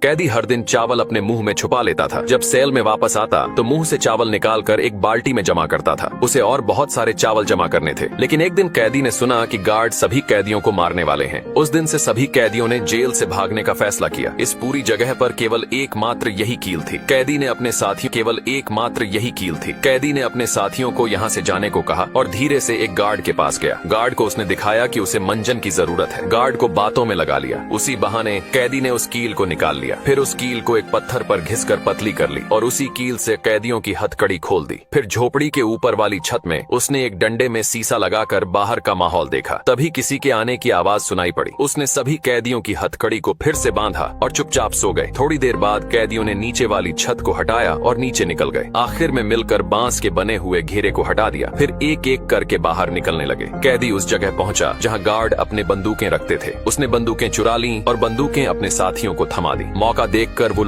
कैदी हर दिन चावल अपने मुंह में छुपा लेता था। जब सेल में वापस आता तो मुंह से चावल निकालकर एक बाल्टी में जमा करता था। उसे और बहुत सारे चावल जमा करने थे। लेकिन एक दिन कैदी ने सुना कि गार्ड सभी कैदियों को मारने वाले हैं। उस दिन से सभी कैदियों ने जेल से भागने का फैसला किया। इस पूरी जगह पर केवल एकमात्र यही कील थी। कैदी ने अपने साथियों को यहाँ से जाने को कहा और धीरे से एक गार्ड के पास गया। गार्ड को उसने दिखाया कि उसे मंजन की जरूरत है। गार्ड को बातों में लगा लिया। उसी बहाने कैदी ने उस कील को निकाल लिया। फिर उस कील को एक पत्थर पर घिसकर पतली कर ली और उसी कील से कैदियों की हथकड़ी खोल दी। फिर झोपड़ी के ऊपर वाली छत में उसने एक डंडे में शीशा लगाकर बाहर का माहौल देखा। तभी किसी के आने की आवाज सुनाई पड़ी। उसने सभी कैदियों की हथकड़ी को फिर से बांधा और चुपचाप सो गए। थोड़ी देर बाद कैदियों ने नीचे वाली छत को हटाया और नीचे निकल गए। आखिर में मिलकर बांस के बने हुए घेरे को हटा दिया। फिर एक एक करके बाहर निकलने लगे। कैदी उस जगह पहुंचा जहां गार्ड अपने बंदूकें रखते थे। उसने बंदूकें चुरा ली और बंदूकें अपने साथियों को थमा दी। मौका देखकर वो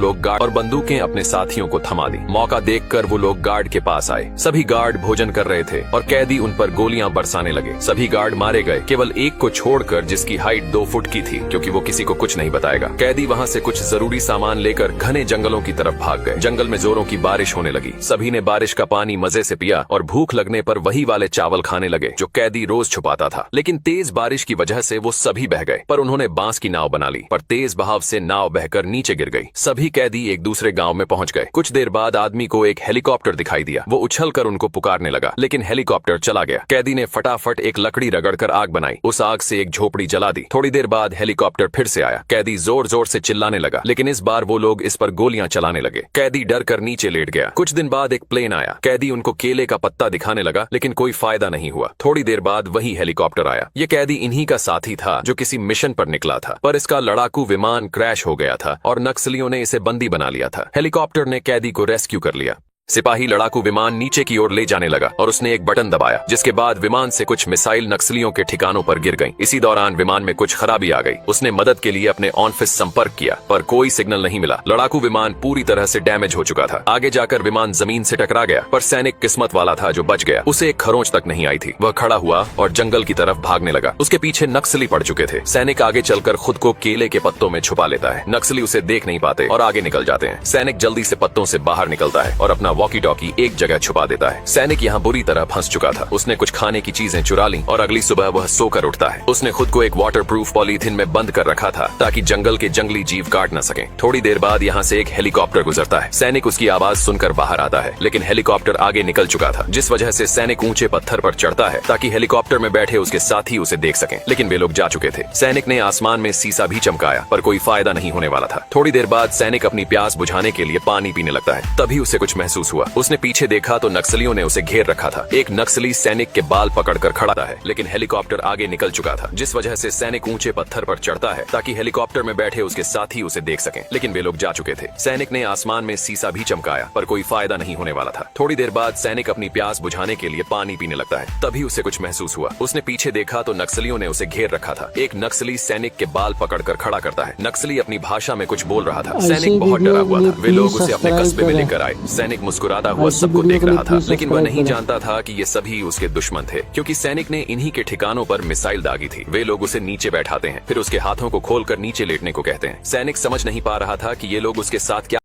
लोग गार्ड के पास आए। सभी गार्ड भोजन कर रहे थे और कैदी उन पर गोलियां बरसाने लगे। सभी गार्ड मारे गए, केवल एक को छोड़कर जिसकी हाइट 2 फुट की थी, क्योंकि वो किसी को कुछ नहीं बताएगा। कैदी वहां से कुछ जरूरी सामान लेकर घने जंगलों की तरफ भाग गए। जंगल में जोरों की बारिश होने लगी। सभी ने बारिश का पानी मजे से पिया और भूख लगने पर वही वाले चावल खाने लगे जो कैदी रोज छुपाता था। लेकिन तेज बारिश की वजह से वो सभी बह गए। पर उन्होंने बांस की नाव बना ली, पर तेज बहाव से नाव बहकर नीचे गिर गई। सभी कैदी एक दूसरे गांव में पहुंच गए। कुछ देर बाद आदमी को एक हेलीकॉप्टर दिखाई दिया। वो उछलकर उनको पुकारने लगा, लेकिन हेलीकॉप्टर चला गया। कैदी ने फटाफट एक लकड़ी रगड़कर आग बनाई। उस आग से एक झोपड़ी जला दी। थोड़ी देर बाद हेलीकॉप्टर फिर से आया। कैदी जोर जोर से चिल्लाने लगा, लेकिन इस बार वो लोग इस पर गोलियां चलाने लगे। कैदी डर कर नीचे लेट गया। कुछ दिन बाद एक प्लेन आया। कैदी उनको केले का पत्ता दिखाने लगा, लेकिन कोई फायदा नहीं हुआ। थोड़ी देर बाद वही हेलीकॉप्टर आया। ये कैदी इन्हीं का साथी था जो किसी मिशन पर निकला था, पर इसका लड़ाकू विमान क्रैश हो गया था और नक्सलियों ने इसे बंदी बना लिया था। हेलीकॉप्टर ने कैदी को रेस्क्यू कर लिया। सिपाही लड़ाकू विमान नीचे की ओर ले जाने लगा और उसने एक बटन दबाया, जिसके बाद विमान से कुछ मिसाइल नक्सलियों के ठिकानों पर गिर गईं। इसी दौरान विमान में कुछ खराबी आ गई। उसने मदद के लिए अपने ऑफिस संपर्क किया, पर कोई सिग्नल नहीं मिला। लड़ाकू विमान पूरी तरह से डैमेज हो चुका था। आगे जाकर विमान जमीन से टकरा गया, पर सैनिक किस्मत वाला था जो बच गया। उसे एक खरोंच तक नहीं आई थी। वह खड़ा हुआ और जंगल की तरफ भागने लगा। उसके पीछे नक्सली पड़ चुके थे। सैनिक आगे चलकर खुद को केले के पत्तों में छुपा लेता है। नक्सली उसे देख नहीं पाते और आगे निकल जाते हैं। सैनिक जल्दी से पत्तों से बाहर निकलता है और अपना वॉकी टॉकी एक जगह छुपा देता है। सैनिक यहाँ बुरी तरह फंस चुका था। उसने कुछ खाने की चीजें चुरा ली और अगली सुबह वह सोकर उठता है। उसने खुद को एक वाटरप्रूफ पॉलीथिन में बंद कर रखा था ताकि जंगल के जंगली जीव काट न सकें। थोड़ी देर बाद यहाँ से एक हेलीकॉप्टर गुजरता है। सैनिक उसकी आवाज सुनकर बाहर आता है, लेकिन हेलीकॉप्टर आगे निकल चुका था, जिस वजह से सैनिक ऊंचे पत्थर पर चढ़ता है ताकि हेलीकॉप्टर में बैठे उसके साथी उसे देख सकें। लेकिन वे लोग जा चुके थे। सैनिक ने आसमान में शीशा भी चमकाया, पर कोई फायदा नहीं होने वाला था। थोड़ी देर बाद सैनिक अपनी प्यास बुझाने के लिए पानी पीने लगता है। तभी उसे कुछ महसूस हुआ। उसने पीछे देखा तो नक्सलियों ने उसे घेर रखा था। एक नक्सली सैनिक के बाल पकड़कर खड़ा है, लेकिन हेलीकॉप्टर आगे निकल चुका था, जिस वजह से सैनिक ऊंचे पत्थर पर चढ़ता है ताकि हेलीकॉप्टर में बैठे उसके साथी उसे देख सकें। लेकिन वे लोग जा चुके थे। सैनिक ने आसमान में शीशा भी चमकाया, पर कोई फायदा नहीं होने वाला था। थोड़ी देर बाद सैनिक अपनी प्यास बुझाने के लिए पानी पीने लगता है। तभी उसे कुछ महसूस हुआ। उसने पीछे देखा तो नक्सलियों ने उसे घेर रखा था। एक नक्सली सैनिक के बाल पकड़कर खड़ा करता है। नक्सली अपनी भाषा में कुछ बोल रहा था। सैनिक बहुत डरा हुआ था। वे लोग उसे अपने कस्बे में लेकर आए। सैनिक मुस्कुराता हुआ सबको देख रहा था, लेकिन वह नहीं जानता था कि ये सभी उसके दुश्मन थे, क्योंकि सैनिक ने इन्हीं के ठिकानों पर मिसाइल दागी थी। वे लोग उसे नीचे बैठाते हैं, फिर उसके हाथों को खोलकर नीचे लेटने को कहते हैं। सैनिक समझ नहीं पा रहा था कि ये लोग उसके साथ क्या